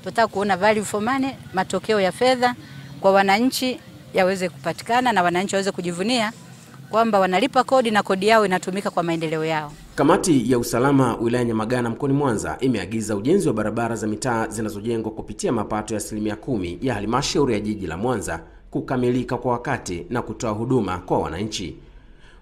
Tunataka kuona value for money, matokeo ya fedha kwa wananchi yaweze kupatikana na wananchi waweze kujivunia kwamba wanalipa kodi na kodi yao inatumika kwa maendeleo yao. Kamati ya usalama wilaya Nyamagana mkoani Mwanza imeagiza ujenzi wa barabara za mitaa zinazojengwa kupitia mapato ya 10% ya halmashauri ya jiji la Mwanza kukamilika kwa wakati na kutoa huduma kwa wananchi.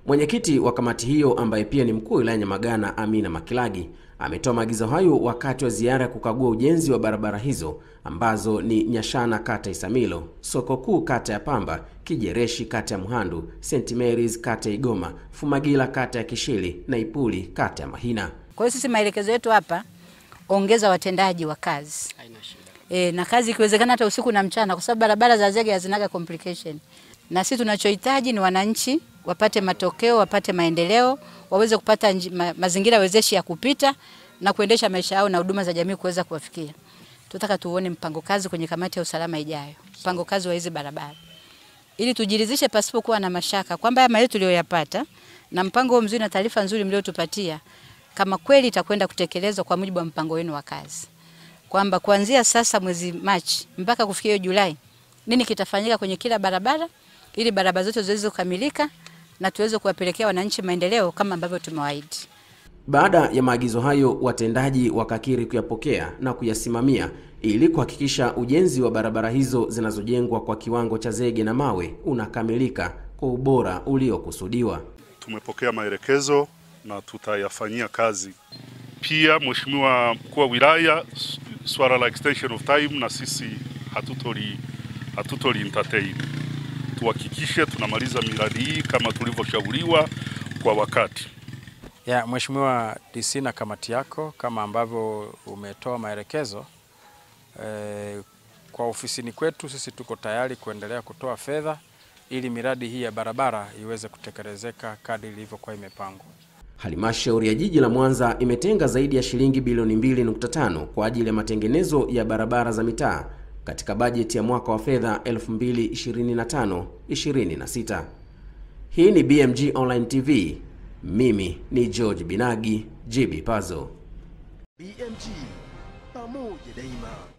Mwenyekiti wa kamati hiyo ambaye pia ni mkuu wa wilaya Nyamagana Amina Makilagi ametoa maagizo hayo wakati wa ziara ya kukagua ujenzi wa barabara hizo ambazo ni Nyashana kata Isamilo, Soko Kuu kata ya Pamba, Kijereshi kata ya Muhandu, St. Mary's kata ya Igoma, Fumagila kata ya Kishili na Ipuli kata ya Mahina. Kwa hiyo sisi maelekezo yetu hapa, ongeza watendaji wa kazi. Na kazi ikiwezekana hata usiku na mchana, kwa sababu barabara za zege hazinaga complication. Na sisi tunachohitaji ni wananchi wapate matokeo, wapate maendeleo, waweze kupata mazingira wezeshi ya kupita na kuendesha maisha yao na huduma za jamii kuweza kuwafikia. Tunataka tuone mpango kazi kwenye kamati ya usalama ijayo, mpango kazi wa hizi barabara, ili tujiridhishe pasipo kuwa na mashaka kwamba haya yetu tuliyoyapata na mpango mzuri na taarifa nzuri mliotupatia kama kweli itakwenda kutekelezwa kwa mujibu wa mpango wenu wa kazi, kwamba kuanzia sasa mwezi Machi mpaka kufikia Julai nini kitafanyika kwenye kila barabara ili barabara zote ziweze kukamilika na tuweze kuwapelekea wananchi maendeleo kama ambavyo tumewaahidi. Baada ya maagizo hayo, watendaji wakakiri kuyapokea na kuyasimamia ili kuhakikisha ujenzi wa barabara hizo zinazojengwa kwa kiwango cha zege na mawe unakamilika kwa ubora uliokusudiwa. Tumepokea maelekezo na tutayafanyia kazi. Pia Mheshimiwa Mkuu wa Wilaya, swala la extension of time na sisi hatutoli entertain. Tuhakikishe tunamaliza miradi hii kama tulivyoshauriwa kwa wakati. Ya Mheshimiwa DC na kamati yako, kama ambavyo umetoa maelekezo, kwa ofisini kwetu sisi tuko tayari kuendelea kutoa fedha ili miradi hii ya barabara iweze kutekelezeka kadri ilivyokuwa imepangwa. Halmashauri ya jiji la Mwanza imetenga zaidi ya shilingi bilioni 2.5 kwa ajili ya matengenezo ya barabara za mitaa katika bajeti ya mwaka wa fedha 2025-26. Hii ni BMG Online TV. Mimi ni George Binagi, GB Puzzle. BMG, pamoja daima.